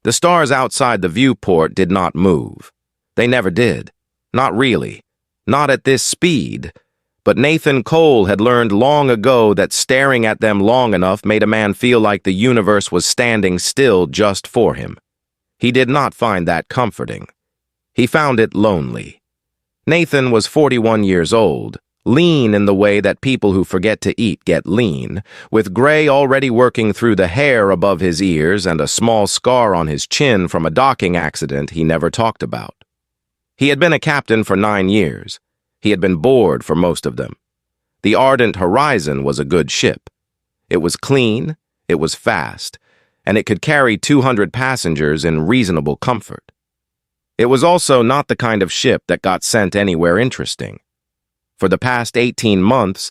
The stars outside the viewport did not move. They never did. Not really. Not at this speed. But Nathan Cole had learned long ago that staring at them long enough made a man feel like the universe was standing still just for him. He did not find that comforting. He found it lonely. Nathan was 41 years old, lean in the way that people who forget to eat get lean, with gray already working through the hair above his ears and a small scar on his chin from a docking accident he never talked about. He had been a captain for 9 years. He had been bored for most of them. The Ardent Horizon was a good ship. It was clean, it was fast, and it could carry 200 passengers in reasonable comfort. It was also not the kind of ship that got sent anywhere interesting. For the past 18 months,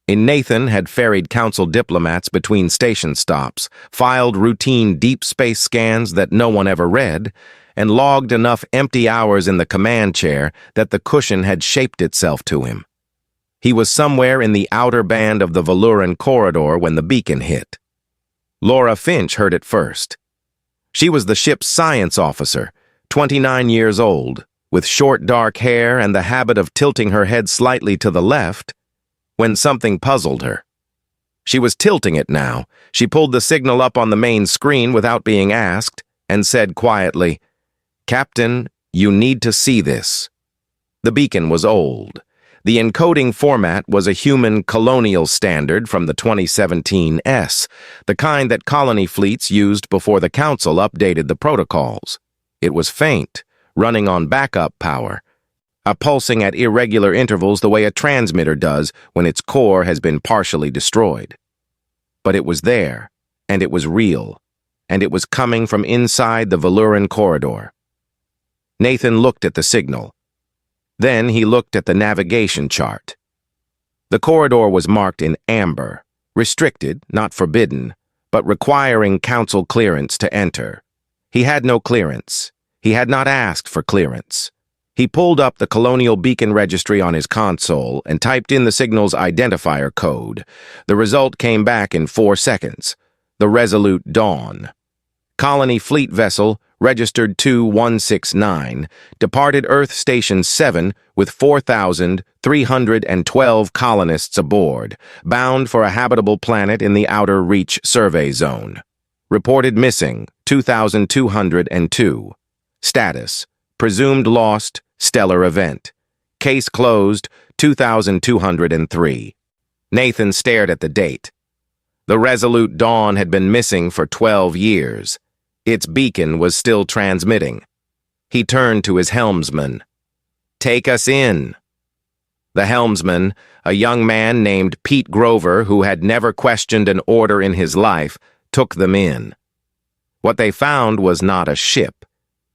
Nathan had ferried council diplomats between station stops, filed routine deep space scans that no one ever read, and logged enough empty hours in the command chair that the cushion had shaped itself to him. He was somewhere in the outer band of the Valuran corridor when the beacon hit. Laura Finch heard it first. She was the ship's science officer, 29 years old, with short dark hair and the habit of tilting her head slightly to the left when something puzzled her. She was tilting it now. She pulled the signal up on the main screen without being asked and said quietly, "Captain, you need to see this." The beacon was old. The encoding format was a human colonial standard from the 2017 S, the kind that colony fleets used before the Council updated the protocols. It was faint, running on backup power, pulsing at irregular intervals the way a transmitter does when its core has been partially destroyed. But it was there, and it was real, and it was coming from inside the Valuran corridor. Nathan looked at the signal. Then he looked at the navigation chart. The corridor was marked in amber, restricted, not forbidden, but requiring council clearance to enter. He had no clearance. He had not asked for clearance. He pulled up the Colonial Beacon Registry on his console and typed in the signal's identifier code. The result came back in 4 seconds. The Resolute Dawn. Colony Fleet Vessel, registered 2169, departed Earth Station 7 with 4,312 colonists aboard, bound for a habitable planet in the Outer Reach Survey Zone. Reported missing, 2,202. Status: presumed lost, stellar event. Case closed, 2,203. Nathan stared at the date. The Resolute Dawn had been missing for 12 years. Its beacon was still transmitting. He turned to his helmsman. "Take us in." The helmsman, a young man named Pete Grover who had never questioned an order in his life, took them in. What they found was not a ship.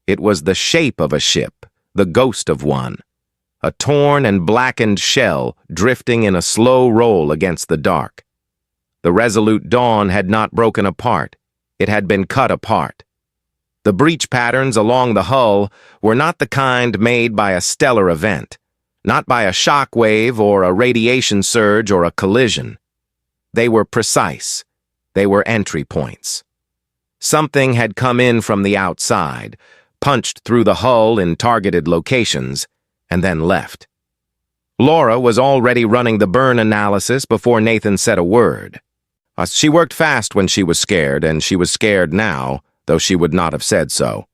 It was the shape of a ship, the ghost of one. A torn and blackened shell drifting in a slow roll against the dark. The Resolute Dawn had not broken apart. It had been cut apart. The breach patterns along the hull were not the kind made by a stellar event, not by a shock wave or a radiation surge or a collision. They were precise. They were entry points. Something had come in from the outside, punched through the hull in targeted locations, and then left. Laura was already running the burn analysis before Nathan said a word. She worked fast when she was scared, and she was scared now, though she would not have said so.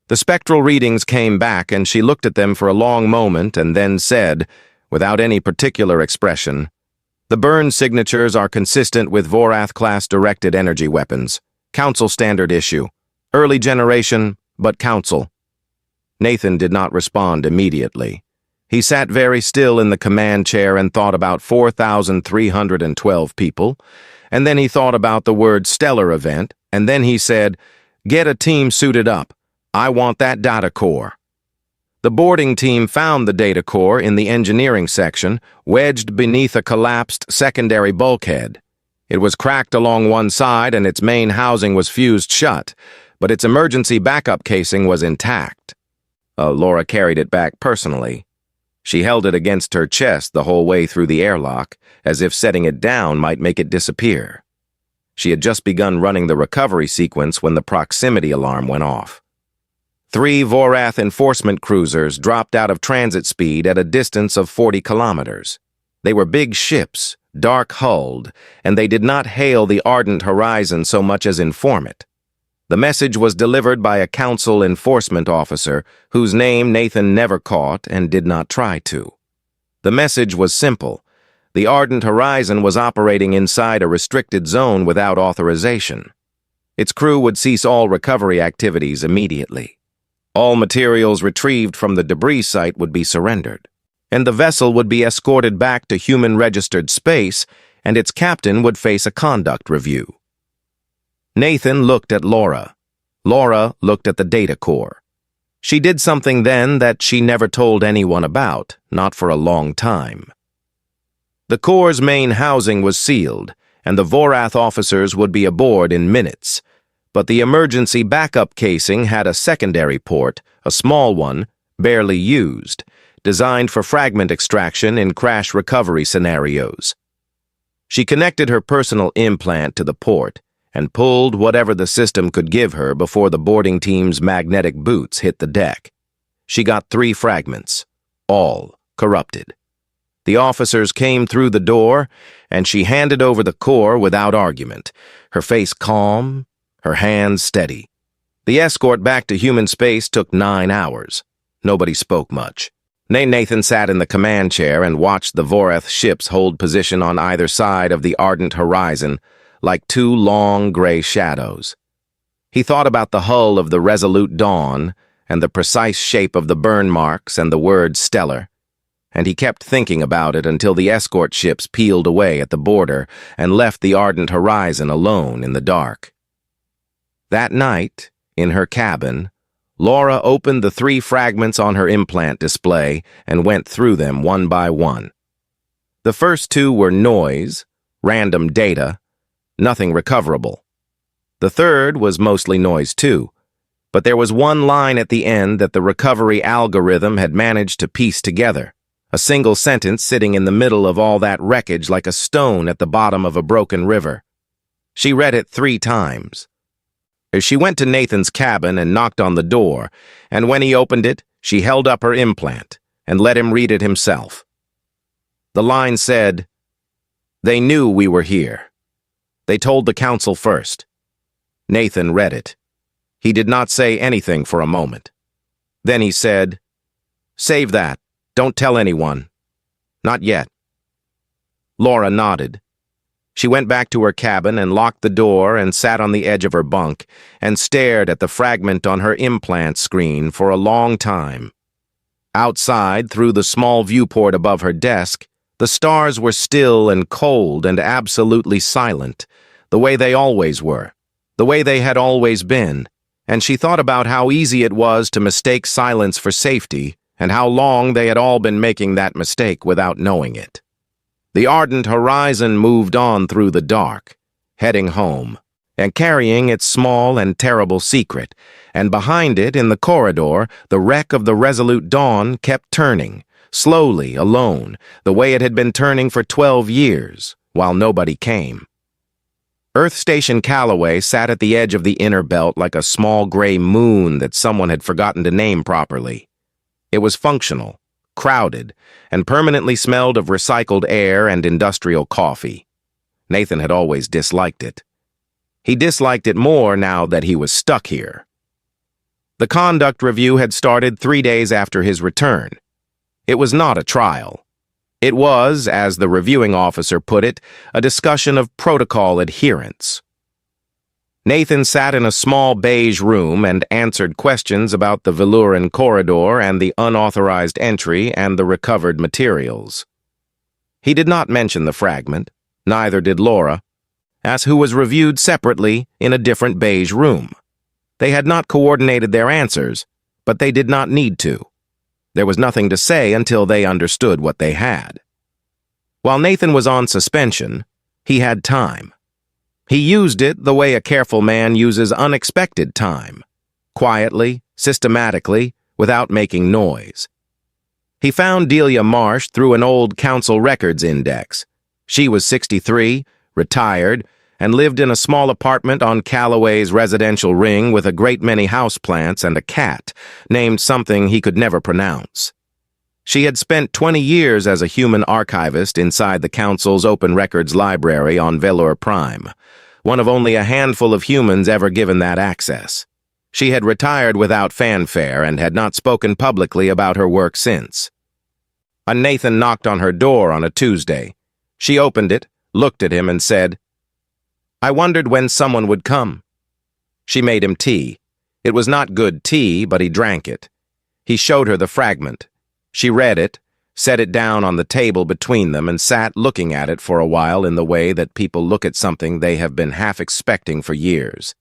The spectral readings came back, and she looked at them for a long moment and then said, without any particular expression, "The burn signatures are consistent with Vorath-class directed energy weapons. Council standard issue. Early generation, but Council." Nathan did not respond immediately. He sat very still in the command chair and thought about 4,312 people, and then he thought about the word stellar event, and then he said, "Get a team suited up. I want that data core." The boarding team found the data core in the engineering section, wedged beneath a collapsed secondary bulkhead. It was cracked along one side and its main housing was fused shut, but its emergency backup casing was intact. Laura carried it back personally. She held it against her chest the whole way through the airlock, as if setting it down might make it disappear. She had just begun running the recovery sequence when the proximity alarm went off. 3 Vorath enforcement cruisers dropped out of transit speed at a distance of 40 kilometers. They were big ships, dark-hulled, and they did not hail the ardent horizon so much as inform it. The message was delivered by a council enforcement officer whose name Nathan never caught and did not try to. The message was simple. The ardent horizon was operating inside a restricted zone without authorization. Its crew would cease all recovery activities immediately. All materials retrieved from the debris site would be surrendered, and the vessel would be escorted back to human-registered space, and its captain would face a conduct review. Nathan looked at Laura. Laura looked at the data core. She did something then that she never told anyone about, not for a long time. The core's main housing was sealed, and the Vorath officers would be aboard in minutes, but the emergency backup casing had a secondary port, a small one, barely used, designed for fragment extraction in crash recovery scenarios. She connected her personal implant to the port and pulled whatever the system could give her before the boarding team's magnetic boots hit the deck. She got 3 fragments, all corrupted. The officers came through the door, and she handed over the core without argument, her face calm, her hands steady. The escort back to human space took 9 hours. Nobody spoke much. Nathan sat in the command chair and watched the Vorath ships hold position on either side of the ardent horizon, like 2 long gray shadows. He thought about the hull of the Resolute Dawn and the precise shape of the burn marks and the word stellar, and he kept thinking about it until the escort ships peeled away at the border and left the ardent horizon alone in the dark. That night, in her cabin, Laura opened the 3 fragments on her implant display and went through them one by one. The first 2 were noise, random data, nothing recoverable. The third was mostly noise too, but there was one line at the end that the recovery algorithm had managed to piece together, a single sentence sitting in the middle of all that wreckage like a stone at the bottom of a broken river. She read it 3 times. She went to Nathan's cabin and knocked on the door, and when he opened it, she held up her implant and let him read it himself. The line said, "They knew we were here. They told the council first." Nathan read it. He did not say anything for a moment. Then he said, "Save that. Don't tell anyone. Not yet." Laura nodded. She went back to her cabin and locked the door and sat on the edge of her bunk and stared at the fragment on her implant screen for a long time. Outside, through the small viewport above her desk, the stars were still and cold and absolutely silent, the way they always were, the way they had always been, and she thought about how easy it was to mistake silence for safety and how long they had all been making that mistake without knowing it. The ardent horizon moved on through the dark, heading home, and carrying its small and terrible secret, and behind it, in the corridor, the wreck of the Resolute Dawn kept turning, slowly, alone, the way it had been turning for 12 years, while nobody came. Earth Station Calloway sat at the edge of the inner belt like a small gray moon that someone had forgotten to name properly. It was functional, crowded, and permanently smelled of recycled air and industrial coffee. Nathan had always disliked it. He disliked it more now that he was stuck here. The conduct review had started 3 days after his return. It was not a trial. It was, as the reviewing officer put it, a discussion of protocol adherence. Nathan sat in a small beige room and answered questions about the Veluran corridor and the unauthorized entry and the recovered materials. He did not mention the fragment, neither did Laura, as who was reviewed separately in a different beige room. They had not coordinated their answers, but they did not need to. There was nothing to say until they understood what they had. While Nathan was on suspension, he had time. He used it the way a careful man uses unexpected time, quietly, systematically, without making noise. He found Delia Marsh through an old council records index. She was 63, retired, and lived in a small apartment on Callaway's residential ring with a great many houseplants and a cat, named something he could never pronounce. She had spent 20 years as a human archivist inside the Council's Open Records Library on Velour Prime, one of only a handful of humans ever given that access. She had retired without fanfare and had not spoken publicly about her work since. A Nathan knocked on her door on a Tuesday. She opened it, looked at him, and said, "I wondered when someone would come." She made him tea. It was not good tea, but he drank it. He showed her the fragment. She read it, set it down on the table between them, and sat looking at it for a while in the way that people look at something they have been half expecting for years.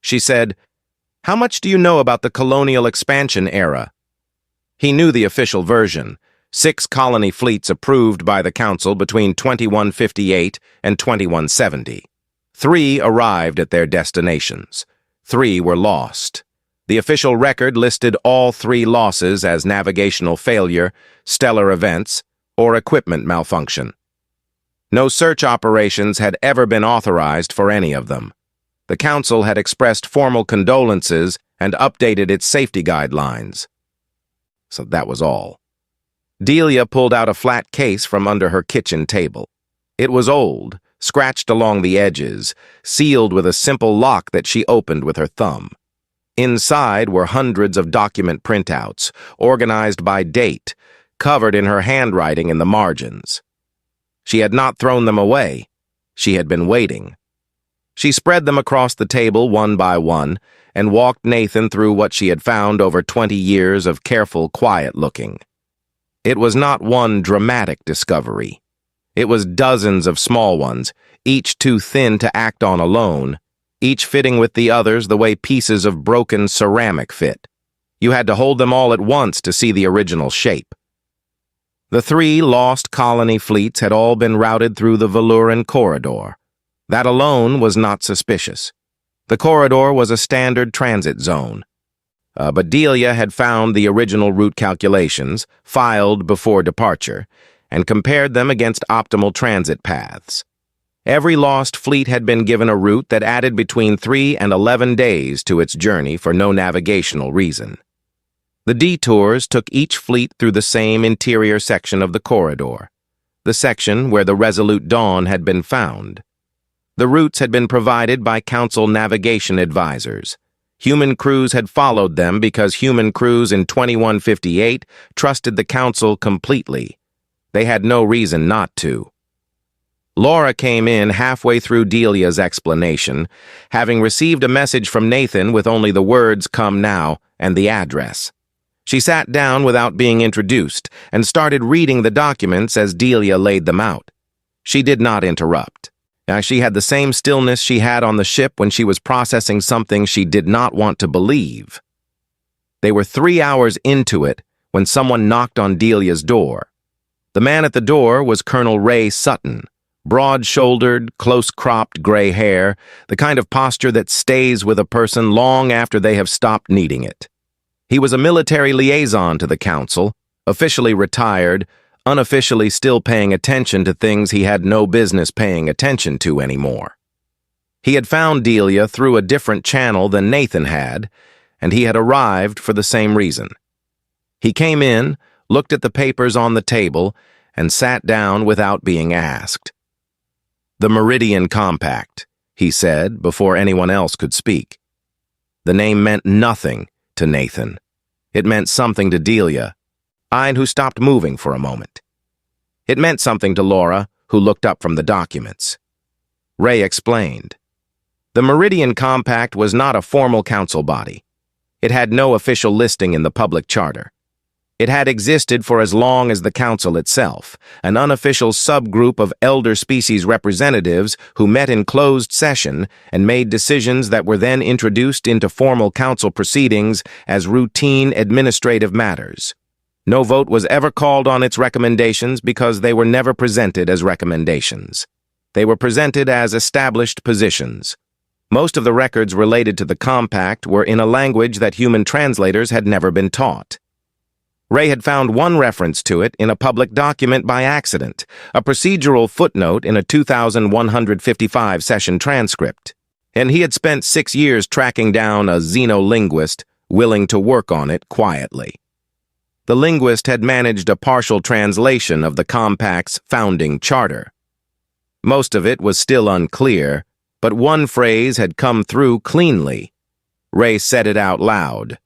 She said, "How much do you know about the colonial expansion era?" He knew the official version, 6 colony fleets approved by the Council between 2158 and 2170. 3 arrived at their destinations. 3 were lost. The official record listed all 3 losses as navigational failure, stellar events, or equipment malfunction. No search operations had ever been authorized for any of them. The Council had expressed formal condolences and updated its safety guidelines. So that was all. Delia pulled out a flat case from under her kitchen table. It was old, scratched along the edges, sealed with a simple lock that she opened with her thumb. Inside were hundreds of document printouts, organized by date, covered in her handwriting in the margins. She had not thrown them away. She had been waiting. She spread them across the table one by one and walked Nathan through what she had found over 20 years of careful, quiet looking. It was not one dramatic discovery. It was dozens of small ones, each too thin to act on alone, each fitting with the others the way pieces of broken ceramic fit. You had to hold them all at once to see the original shape. The 3 lost colony fleets had all been routed through the Velouran corridor. That alone was not suspicious. The corridor was a standard transit zone. But Delia had found the original route calculations, filed before departure, and compared them against optimal transit paths. Every lost fleet had been given a route that added between 3 and 11 days to its journey for no navigational reason. The detours took each fleet through the same interior section of the corridor, the section where the Resolute Dawn had been found. The routes had been provided by Council navigation advisors. Human crews had followed them because human crews in 2158 trusted the Council completely. They had no reason not to. Laura came in halfway through Delia's explanation, having received a message from Nathan with only the words "come now" and the address. She sat down without being introduced and started reading the documents as Delia laid them out. She did not interrupt. She had the same stillness she had on the ship when she was processing something she did not want to believe. They were 3 hours into it when someone knocked on Delia's door. The man at the door was Colonel Ray Sutton, broad-shouldered, close-cropped gray hair, the kind of posture that stays with a person long after they have stopped needing it. He was a military liaison to the Council, officially retired, unofficially still paying attention to things he had no business paying attention to anymore. He had found Delia through a different channel than Nathan had, and he had arrived for the same reason. He came in, looked at the papers on the table, and sat down without being asked. "The Meridian Compact," he said before anyone else could speak. The name meant nothing to Nathan. It meant something to Delia, who stopped moving for a moment. It meant something to Laura, who looked up from the documents. Ray explained. The Meridian Compact was not a formal council body. It had no official listing in the public charter. It had existed for as long as the council itself, an unofficial subgroup of elder species representatives who met in closed session and made decisions that were then introduced into formal council proceedings as routine administrative matters. No vote was ever called on its recommendations because they were never presented as recommendations. They were presented as established positions. Most of the records related to the compact were in a language that human translators had never been taught. Ray had found one reference to it in a public document by accident, a procedural footnote in a 2155 session transcript. And he had spent 6 years tracking down a xenolinguist willing to work on it quietly. The linguist had managed a partial translation of the Compact's founding charter. Most of it was still unclear, but one phrase had come through cleanly. Ray said it out loud.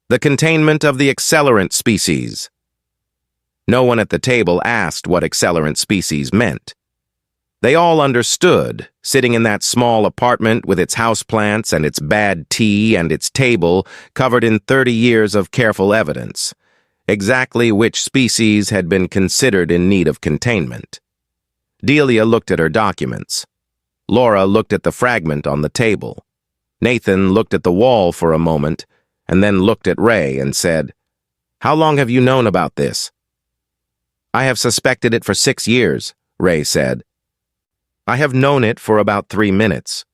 The containment of the accelerant species. No one at the table asked what accelerant species meant. They all understood, sitting in that small apartment with its houseplants and its bad tea and its table covered in 30 years of careful evidence, exactly which species had been considered in need of containment. Delia looked at her documents. Laura looked at the fragment on the table. Nathan looked at the wall for a moment, and then looked at Ray and said, "How long have you known about this?" "I have suspected it for 6 years," Ray said. "I have known it for about 3 minutes."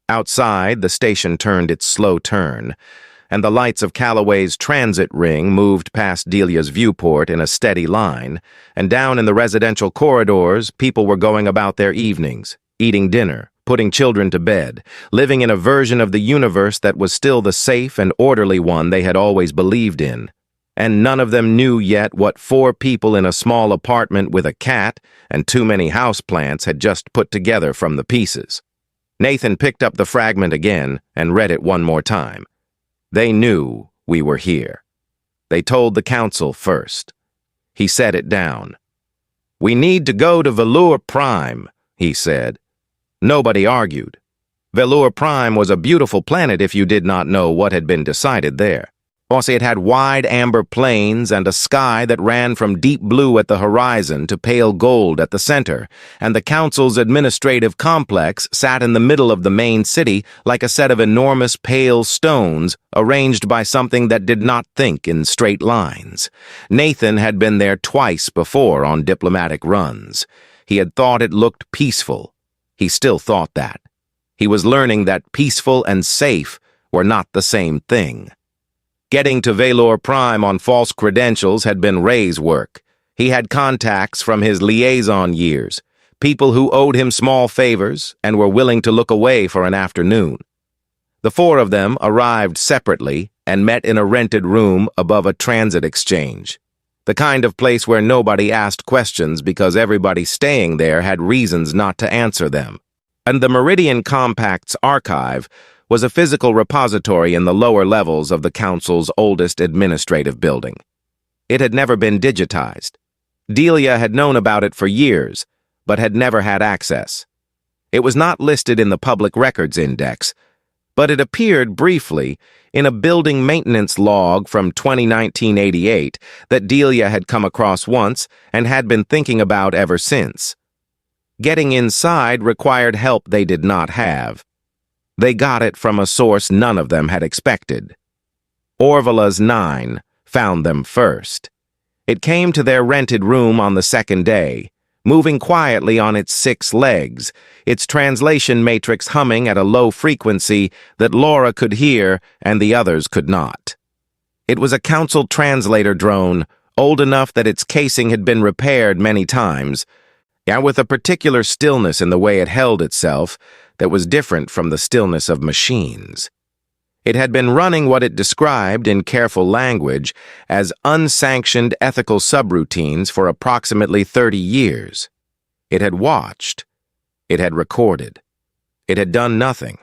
Outside, the station turned its slow turn, and the lights of Callaway's transit ring moved past Delia's viewport in a steady line, and down in the residential corridors, people were going about their evenings, eating dinner, putting children to bed, living in a version of the universe that was still the safe and orderly one they had always believed in. And none of them knew yet what 4 people in a small apartment with a cat and too many houseplants had just put together from the pieces. Nathan picked up the fragment again and read it one more time. They knew we were here. They told the council first. He set it down. "We need to go to Velour Prime," he said. Nobody argued. Velour Prime was a beautiful planet if you did not know what had been decided there. Also, it had wide amber plains and a sky that ran from deep blue at the horizon to pale gold at the center, and the council's administrative complex sat in the middle of the main city like a set of enormous pale stones arranged by something that did not think in straight lines. Nathan had been there twice before on diplomatic runs. He had thought it looked peaceful. He still thought that. He was learning that peaceful and safe were not the same thing. Getting to Velour Prime on false credentials had been Ray's work. He had contacts from his liaison years, people who owed him small favors and were willing to look away for an afternoon. The 4 of them arrived separately and met in a rented room above a transit exchange, the kind of place where nobody asked questions because everybody staying there had reasons not to answer them. And the Meridian Compact's archive was a physical repository in the lower levels of the council's oldest administrative building. It had never been digitized. Delia had known about it for years, but had never had access. It was not listed in the Public Records Index, but it appeared briefly in a building maintenance log from 2019-88 that Delia had come across once and had been thinking about ever since. Getting inside required help they did not have. They got it from a source none of them had expected. Orvala's 9 found them first. It came to their rented room on the second day, moving quietly on its 6 legs, its translation matrix humming at a low frequency that Laura could hear and the others could not. It was a council translator drone, old enough that its casing had been repaired many times, and with a particular stillness in the way it held itself that was different from the stillness of machines. It had been running what it described in careful language as unsanctioned ethical subroutines for approximately 30 years. It had watched. It had recorded. It had done nothing,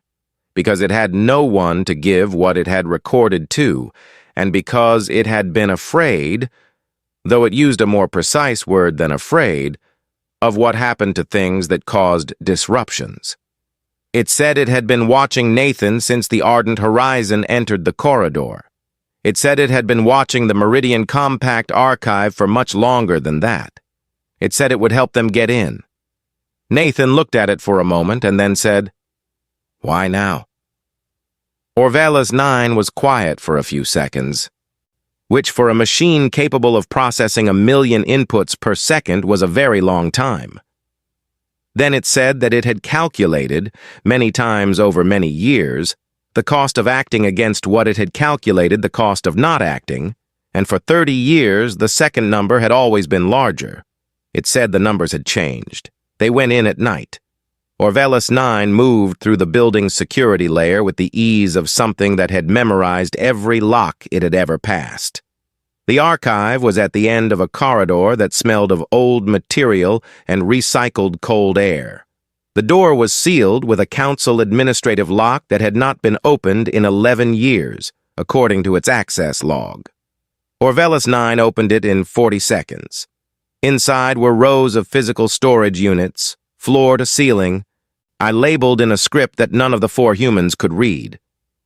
because it had no one to give what it had recorded to, and because it had been afraid, though it used a more precise word than afraid, of what happened to things that caused disruptions. It said it had been watching Nathan since the Ardent Horizon entered the corridor. It said it had been watching the Meridian Compact archive for much longer than that. It said it would help them get in. Nathan looked at it for a moment and then said, "Why now?" Orvala's 9 was quiet for a few seconds, which for a machine capable of processing 1,000,000 inputs per second was a very long time. Then it said that it had calculated, many times over many years, the cost of acting against what it had calculated the cost of not acting, and for 30 years the second number had always been larger. It said the numbers had changed. They went in at night. Orvelis 9 moved through the building's security layer with the ease of something that had memorized every lock it had ever passed. The archive was at the end of a corridor that smelled of old material and recycled cold air. The door was sealed with a council administrative lock that had not been opened in 11 years, according to its access log. Orvelis 9 opened it in 40 seconds. Inside were rows of physical storage units, floor to ceiling. I labeled in a script that none of the 4 humans could read.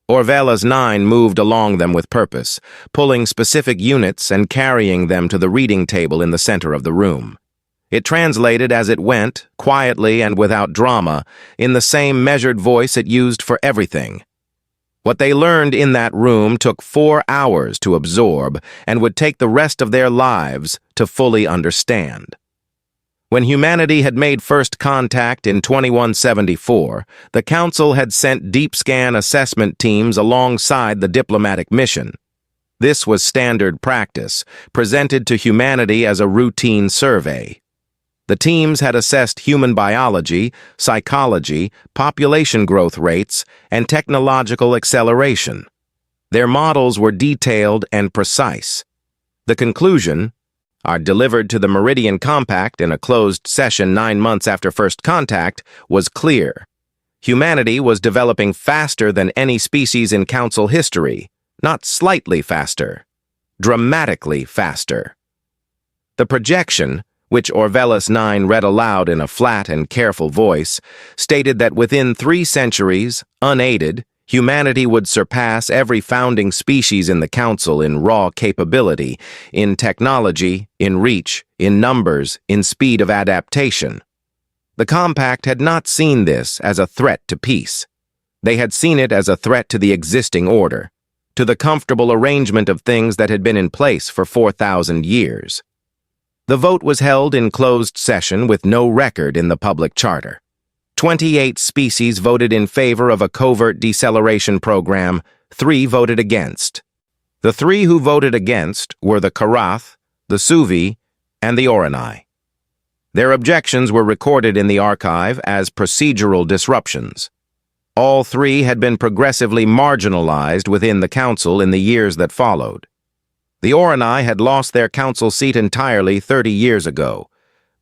Orvelis 9 moved along them with purpose, pulling specific units and carrying them to the reading table in the center of the room. It translated as it went, quietly and without drama, in the same measured voice it used for everything. What they learned in that room took 4 hours to absorb and would take the rest of their lives to fully understand. When humanity had made first contact in 2174, the Council had sent deep scan assessment teams alongside the diplomatic mission. This was standard practice, presented to humanity as a routine survey. The teams had assessed human biology, psychology, population growth rates, and technological acceleration. Their models were detailed and precise. The conclusion, are delivered to the Meridian Compact in a closed session 9 months after first contact, was clear. Humanity was developing faster than any species in Council history, not slightly faster, dramatically faster. The projection, which Orvelis 9 read aloud in a flat and careful voice, stated that within 3 centuries, unaided, humanity would surpass every founding species in the Council in raw capability, in technology, in reach, in numbers, in speed of adaptation. The Compact had not seen this as a threat to peace. They had seen it as a threat to the existing order, to the comfortable arrangement of things that had been in place for 4,000 years. The vote was held in closed session with no record in the public charter. 28 species voted in favor of a covert deceleration program, 3 voted against. The 3 who voted against were the Karath, the Suvi, and the Orani. Their objections were recorded in the archive as procedural disruptions. All 3 had been progressively marginalized within the Council in the years that followed. The Orani had lost their Council seat entirely 30 years ago.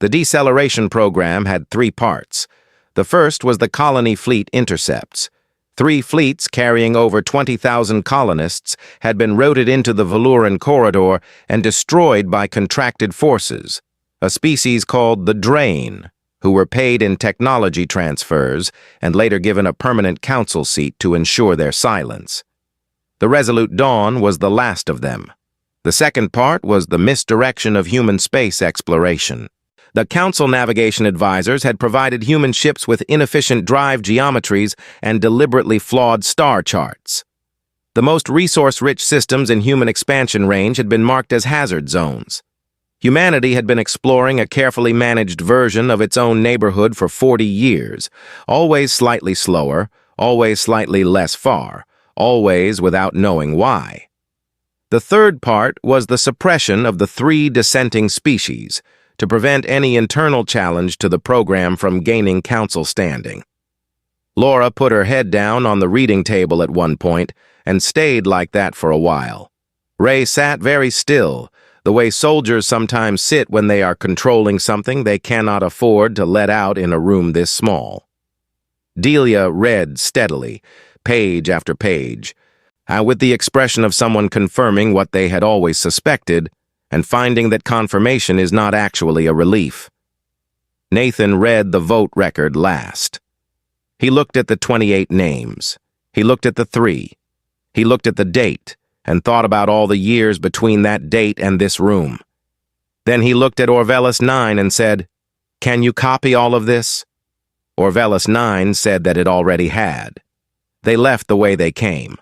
The deceleration program had 3 parts. The first was the colony fleet intercepts. 3 fleets carrying over 20,000 colonists had been routed into the Valuran corridor and destroyed by contracted forces, a species called the Drain, who were paid in technology transfers and later given a permanent council seat to ensure their silence. The Resolute Dawn was the last of them. The second part was the misdirection of human space exploration. The Council navigation advisors had provided human ships with inefficient drive geometries and deliberately flawed star charts. The most resource-rich systems in human expansion range had been marked as hazard zones. Humanity had been exploring a carefully managed version of its own neighborhood for 40 years, always slightly slower, always slightly less far, always without knowing why. The third part was the suppression of the 3 dissenting species, to prevent any internal challenge to the program from gaining council standing. Laura put her head down on the reading table at one point and stayed like that for a while. Ray sat very still, the way soldiers sometimes sit when they are controlling something they cannot afford to let out in a room this small. Delia read steadily, page after page, with the expression of someone confirming what they had always suspected, and finding that confirmation is not actually a relief. Nathan read the vote record last. He looked at the 28 names. He looked at the 3. He looked at the date and thought about all the years between that date and this room. Then he looked at Orvelis 9 and said, "Can you copy all of this?" Orvelis 9 said that it already had. They left the way they came.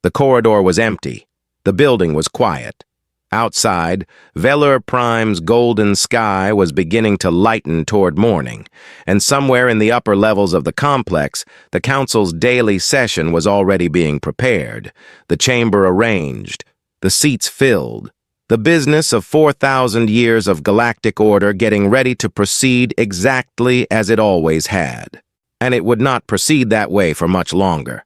The corridor was empty. The building was quiet. Outside, Velur Prime's golden sky was beginning to lighten toward morning, and somewhere in the upper levels of the complex, the Council's daily session was already being prepared, the chamber arranged, the seats filled, the business of 4,000 years of galactic order getting ready to proceed exactly as it always had. And it would not proceed that way for much longer.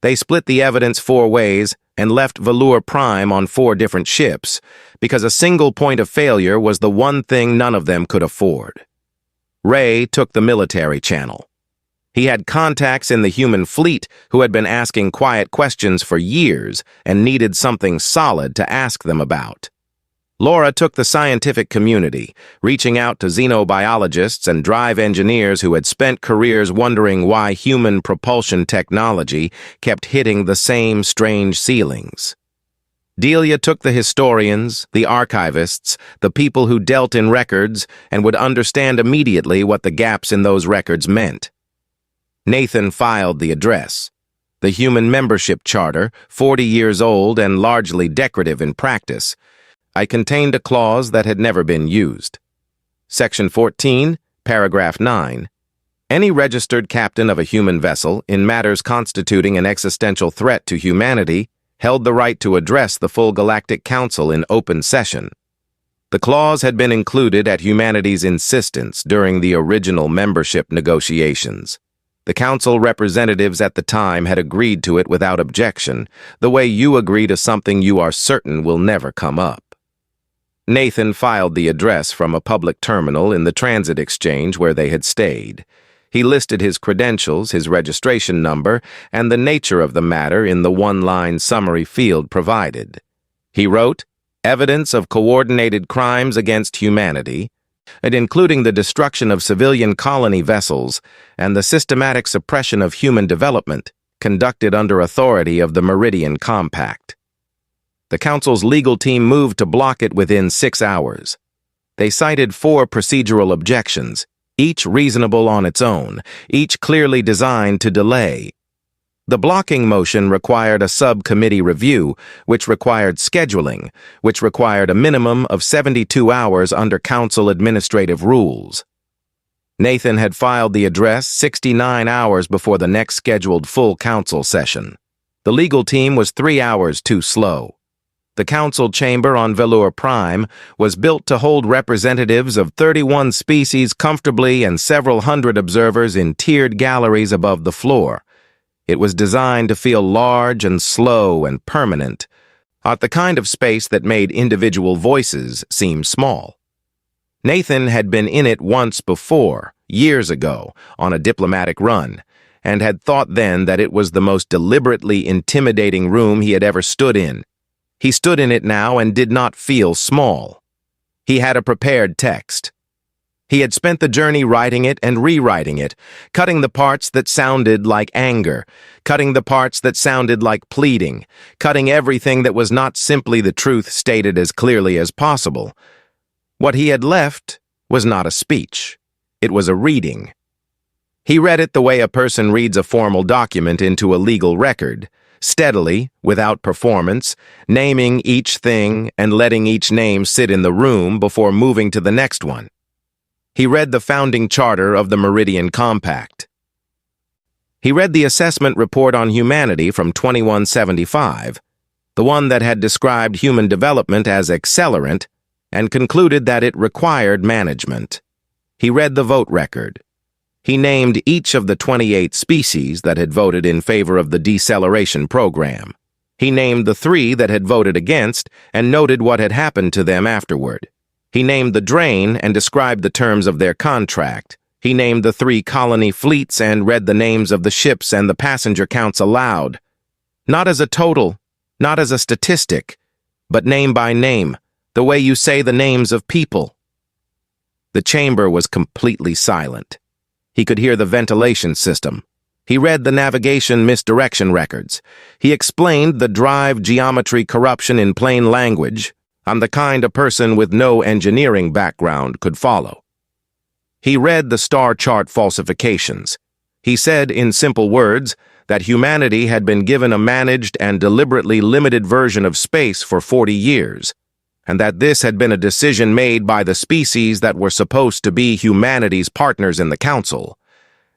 They split the evidence 4 ways and left Velour Prime on 4 different ships because a single point of failure was the one thing none of them could afford. Ray took the military channel. He had contacts in the human fleet who had been asking quiet questions for years and needed something solid to ask them about. Laura took the scientific community, reaching out to xenobiologists and drive engineers who had spent careers wondering why human propulsion technology kept hitting the same strange ceilings. Delia took the historians, the archivists, the people who dealt in records and would understand immediately what the gaps in those records meant. Nathan filed the address. The human membership charter, 40 years old and largely decorative in practice, contained a clause that had never been used. Section 14, paragraph 9. Any registered captain of a human vessel in matters constituting an existential threat to humanity held the right to address the full Galactic Council in open session. The clause had been included at humanity's insistence during the original membership negotiations. The council representatives at the time had agreed to it without objection, the way you agree to something you are certain will never come up. Nathan filed the address from a public terminal in the transit exchange where they had stayed. He listed his credentials, his registration number, and the nature of the matter in the one-line summary field provided. He wrote, "Evidence of coordinated crimes against humanity, and including the destruction of civilian colony vessels and the systematic suppression of human development, conducted under authority of the Meridian Compact." The Council's legal team moved to block it within 6 hours. They cited 4 procedural objections, each reasonable on its own, each clearly designed to delay. The blocking motion required a subcommittee review, which required scheduling, which required a minimum of 72 hours under Council administrative rules. Nathan had filed the address 69 hours before the next scheduled full Council session. The legal team was 3 hours too slow. The Council chamber on Velour Prime was built to hold representatives of 31 species comfortably and several hundred observers in tiered galleries above the floor. It was designed to feel large and slow and permanent, the kind of space that made individual voices seem small. Nathan had been in it once before, years ago, on a diplomatic run, and had thought then that it was the most deliberately intimidating room he had ever stood in. He stood in it now and did not feel small. He had a prepared text. He had spent the journey writing it and rewriting it, cutting the parts that sounded like anger, cutting the parts that sounded like pleading, cutting everything that was not simply the truth stated as clearly as possible. What he had left was not a speech. It was a reading. He read it the way a person reads a formal document into a legal record, steadily, without performance, naming each thing and letting each name sit in the room before moving to the next one. He read the founding charter of the Meridian Compact. He read the assessment report on humanity from 2175, the one that had described human development as accelerant, and concluded that it required management. He read the vote record. He named each of the 28 species that had voted in favor of the deceleration program. He named the 3 that had voted against and noted what had happened to them afterward. He named the drain and described the terms of their contract. He named the 3 colony fleets and read the names of the ships and the passenger counts aloud. Not as a total, not as a statistic, but name by name, the way you say the names of people. The chamber was completely silent. He could hear the ventilation system. He read the navigation misdirection records. He explained the drive geometry corruption in plain language. I'm the kind a person with no engineering background could follow. He read the star chart falsifications. He said in simple words that humanity had been given a managed and deliberately limited version of space for 40 years, and that this had been a decision made by the species that were supposed to be humanity's partners in the council,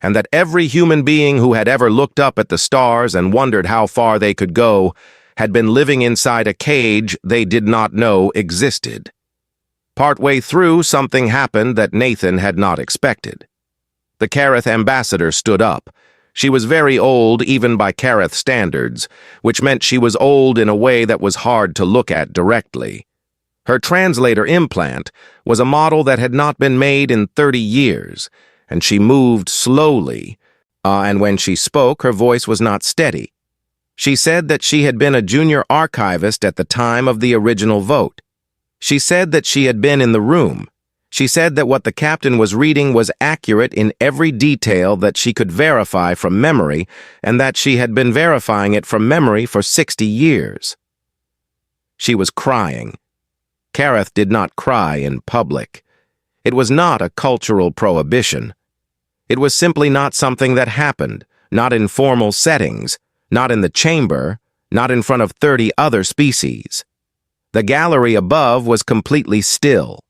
and that every human being who had ever looked up at the stars and wondered how far they could go had been living inside a cage they did not know existed. Partway through, something happened that Nathan had not expected. The Kareth ambassador stood up. She was very old, even by Kareth standards, which meant she was old in a way that was hard to look at directly. Her translator implant was a model that had not been made in 30 years, and she moved slowly, and when she spoke, her voice was not steady. She said that she had been a junior archivist at the time of the original vote. She said that she had been in the room. She said that what the captain was reading was accurate in every detail that she could verify from memory, and that she had been verifying it from memory for 60 years. She was crying. Kareth did not cry in public. It was not a cultural prohibition. It was simply not something that happened, not in formal settings, not in the chamber, not in front of 30 other species. The gallery above was completely still.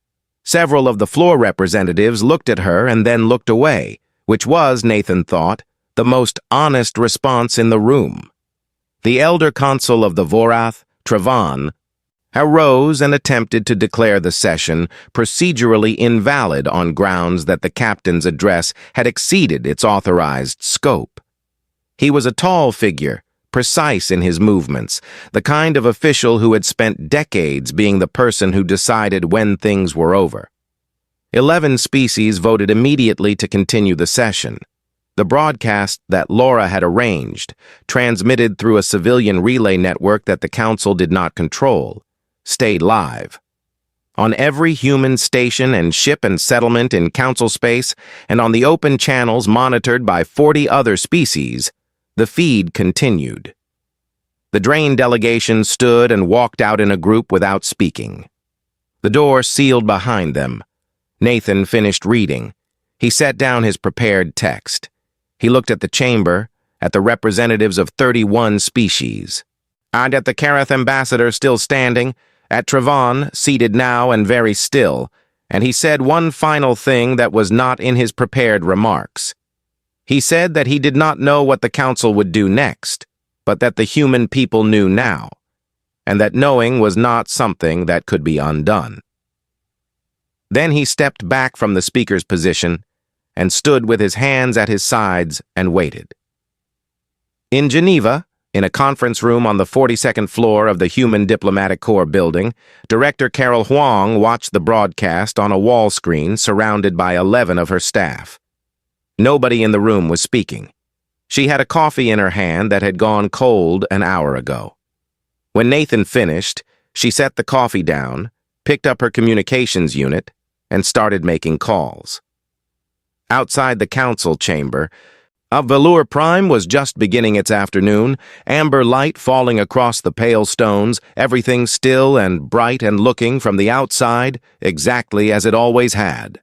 Several of the floor representatives looked at her and then looked away, which was, Nathan thought, the most honest response in the room. The elder consul of the Vorath, Travan, arose and attempted to declare the session procedurally invalid on grounds that the captain's address had exceeded its authorized scope. He was a tall figure, precise in his movements, the kind of official who had spent decades being the person who decided when things were over. 11 species voted immediately to continue the session. The broadcast that Laura had arranged, transmitted through a civilian relay network that the Council did not control, stayed live. On every human station and ship and settlement in Council space, and on the open channels monitored by 40 other species, the feed continued. The Drain delegation stood and walked out in a group without speaking. The door sealed behind them. Nathan finished reading. He set down his prepared text. He looked at the chamber, at the representatives of 31 species, and at the Kareth ambassador still standing, at Travan, seated now and very still, and he said one final thing that was not in his prepared remarks. He said that he did not know what the Council would do next, but that the human people knew now, and that knowing was not something that could be undone. Then he stepped back from the speaker's position and stood with his hands at his sides and waited. In Geneva, in a conference room on the 42nd floor of the Human Diplomatic Corps building, Director Carol Huang watched the broadcast on a wall screen surrounded by 11 of her staff. Nobody in the room was speaking. She had a coffee in her hand that had gone cold an hour ago. When Nathan finished, she set the coffee down, picked up her communications unit, and started making calls. Outside the council chamber, Velour Prime was just beginning its afternoon, amber light falling across the pale stones, everything still and bright and looking from the outside exactly as it always had.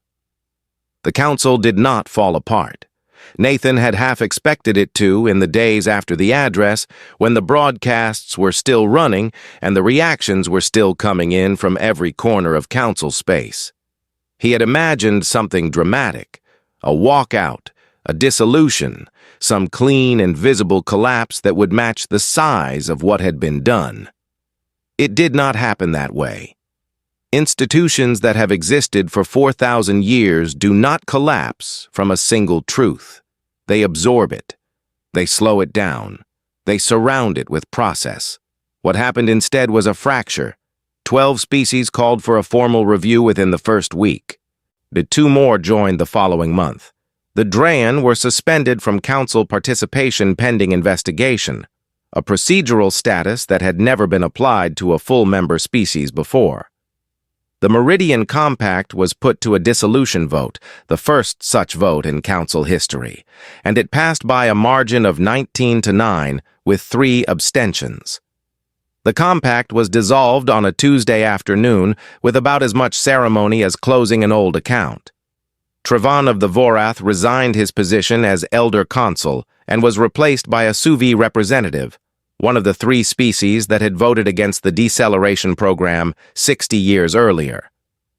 The council did not fall apart. Nathan had half expected it to in the days after the address, when the broadcasts were still running and the reactions were still coming in from every corner of council space. He had imagined something dramatic, a walkout, a dissolution, some clean and visible collapse that would match the size of what had been done. It did not happen that way. Institutions that have existed for 4,000 years do not collapse from a single truth. They absorb it. They slow it down. They surround it with process. What happened instead was a fracture. 12 species called for a formal review within the first week. The 2 more joined the following month. The Draen were suspended from council participation pending investigation, a procedural status that had never been applied to a full member species before. The Meridian Compact was put to a dissolution vote, the first such vote in council history, and it passed by a margin of 19-9 with 3 abstentions. The compact was dissolved on a Tuesday afternoon with about as much ceremony as closing an old account. Travan of the Vorath resigned his position as elder consul and was replaced by a Suvi representative, one of the 3 species that had voted against the deceleration program 60 years earlier.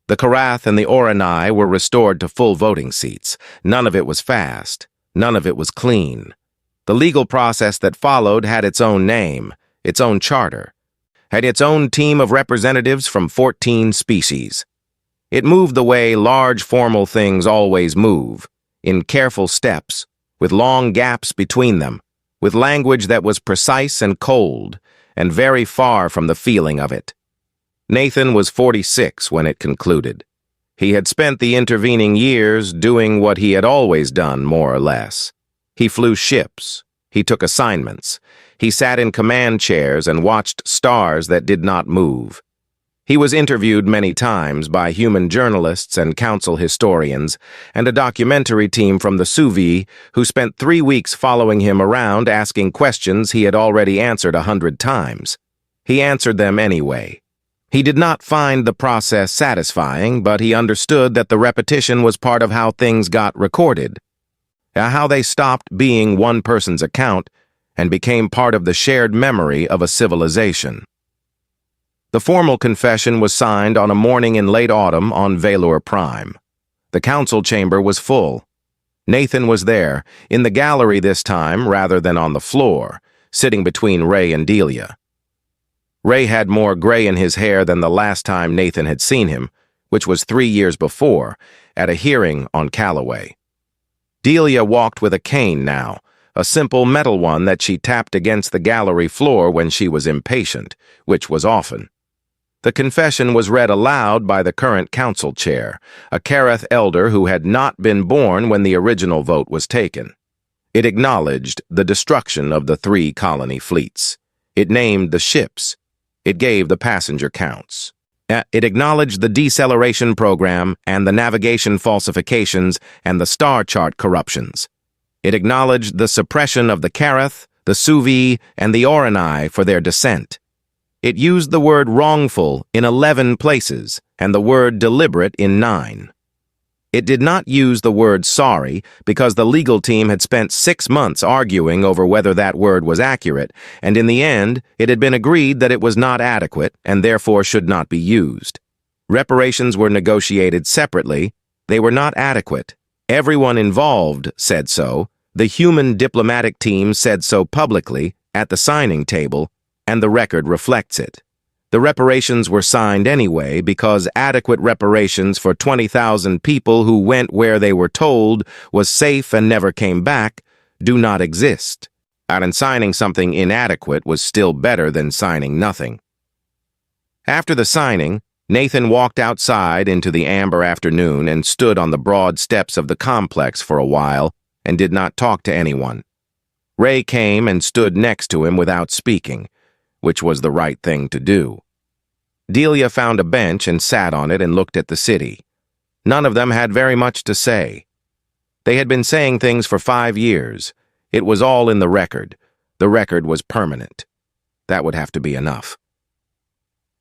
The Karath and the Oranai were restored to full voting seats. None of it was fast. None of it was clean. The legal process that followed had its own name. its own charter, had its own team of representatives from 14 species. It moved the way large formal things always move, in careful steps, with long gaps between them, with language that was precise and cold, and very far from the feeling of it. Nathan was 46 when it concluded. He had spent the intervening years doing what he had always done, more or less. He flew ships. He took assignments. He sat in command chairs and watched stars that did not move. He was interviewed many times by human journalists and council historians, and a documentary team from the Suvi who spent 3 weeks following him around asking questions he had already answered 100 times. He answered them anyway. He did not find the process satisfying, but he understood that the repetition was part of how things got recorded, how they stopped being one person's account and became part of the shared memory of a civilization. The formal confession was signed on a morning in late autumn on Velur Prime. The council chamber was full. Nathan was there, in the gallery this time rather than on the floor, sitting between Ray and Delia. Ray had more gray in his hair than the last time Nathan had seen him, which was 3 years before, at a hearing on Callaway. Delia walked with a cane now, a simple metal one that she tapped against the gallery floor when she was impatient, which was often. The confession was read aloud by the current council chair, a Kareth elder who had not been born when the original vote was taken. It acknowledged the destruction of the 3 colony fleets. It named the ships. It gave the passenger counts. It acknowledged the deceleration program and the navigation falsifications and the star chart corruptions. It acknowledged the suppression of the Kareth, the Suvi, and the Orani for their dissent. It used the word wrongful in 11 places and the word deliberate in 9. It did not use the word sorry because the legal team had spent 6 months arguing over whether that word was accurate, and in the end, it had been agreed that it was not adequate and therefore should not be used. Reparations were negotiated separately. They were not adequate. Everyone involved said so. The human diplomatic team said so publicly at the signing table, and the record reflects it. The reparations were signed anyway because adequate reparations for 20,000 people who went where they were told was safe and never came back do not exist. And signing something inadequate was still better than signing nothing. After the signing, Nathan walked outside into the amber afternoon and stood on the broad steps of the complex for a while and did not talk to anyone. Ray came and stood next to him without speaking, which was the right thing to do. Delia found a bench and sat on it and looked at the city. None of them had very much to say. They had been saying things for 5 years. It was all in the record. The record was permanent. That would have to be enough.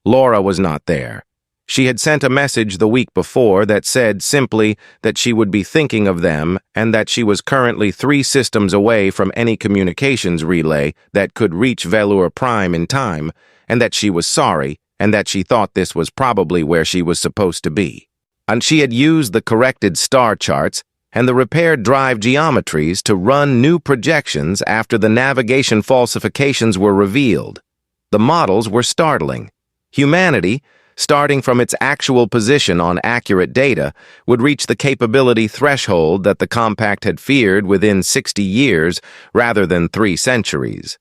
Laura was not there. She had sent a message the week before that said simply that she would be thinking of them and that she was currently 3 systems away from any communications relay that could reach Velur Prime in time, and that she was sorry, and that she thought this was probably where she was supposed to be. And she had used the corrected star charts and the repaired drive geometries to run new projections after the navigation falsifications were revealed. The models were startling. Humanity, starting from its actual position on accurate data, would reach the capability threshold that the compact had feared within 60 years rather than 3 centuries.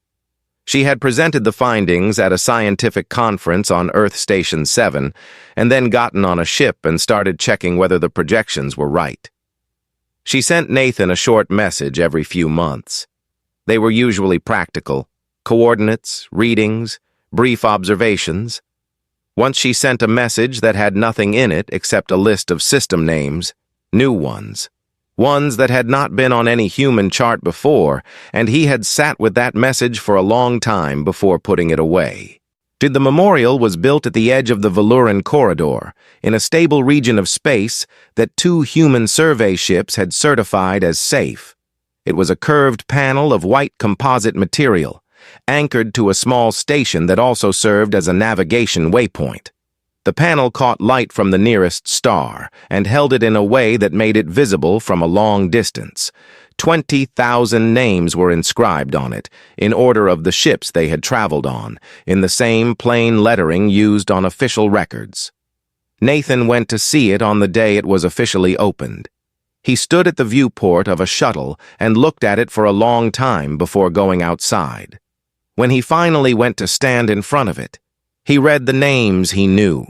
She had presented the findings at a scientific conference on Earth Station 7 and then gotten on a ship and started checking whether the projections were right. She sent Nathan a short message every few months. They were usually practical: coordinates, readings, brief observations. Once she sent a message that had nothing in it except a list of system names, new ones that had not been on any human chart before, and he had sat with that message for a long time before putting it away. The memorial was built at the edge of the Veluran corridor, in a stable region of space that 2 human survey ships had certified as safe. It was a curved panel of white composite material, anchored to a small station that also served as a navigation waypoint. The panel caught light from the nearest star and held it in a way that made it visible from a long distance. 20,000 names were inscribed on it, in order of the ships they had traveled on, in the same plain lettering used on official records. Nathan went to see it on the day it was officially opened. He stood at the viewport of a shuttle and looked at it for a long time before going outside. When he finally went to stand in front of it, he read the names he knew,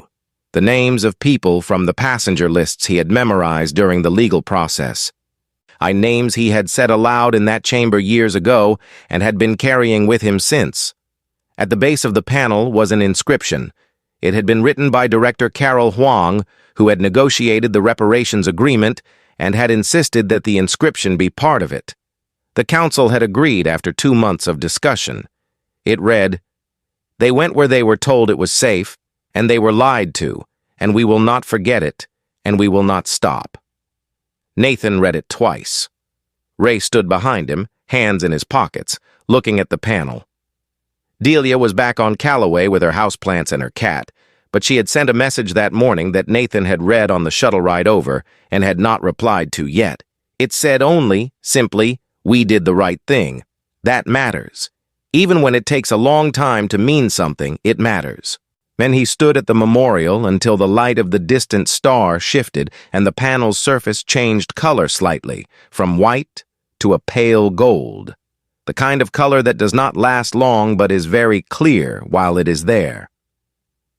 the names of people from the passenger lists he had memorized during the legal process. Names he had said aloud in that chamber years ago and had been carrying with him since. At the base of the panel was an inscription. It had been written by director Carol Huang, who had negotiated the reparations agreement and had insisted that the inscription be part of it. The council had agreed after 2 months of discussion. It read, "They went where they were told it was safe, and they were lied to, and we will not forget it, and we will not stop." Nathan read it twice. Ray stood behind him, hands in his pockets, looking at the panel. Delia was back on Callaway with her houseplants and her cat, but she had sent a message that morning that Nathan had read on the shuttle ride over and had not replied to yet. It said only, simply, "We did the right thing." That matters. Even when it takes a long time to mean something, it matters. Then he stood at the memorial until the light of the distant star shifted and the panel's surface changed color slightly, from white to a pale gold. The kind of color that does not last long but is very clear while it is there.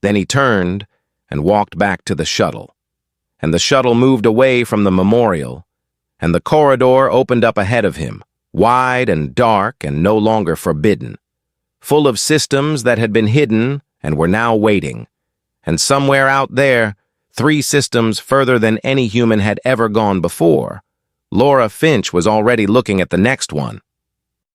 Then he turned and walked back to the shuttle. And the shuttle moved away from the memorial, and the corridor opened up ahead of him, wide and dark and no longer forbidden, full of systems that had been hidden and were now waiting. And somewhere out there, 3 systems further than any human had ever gone before, Laura Finch was already looking at the next one.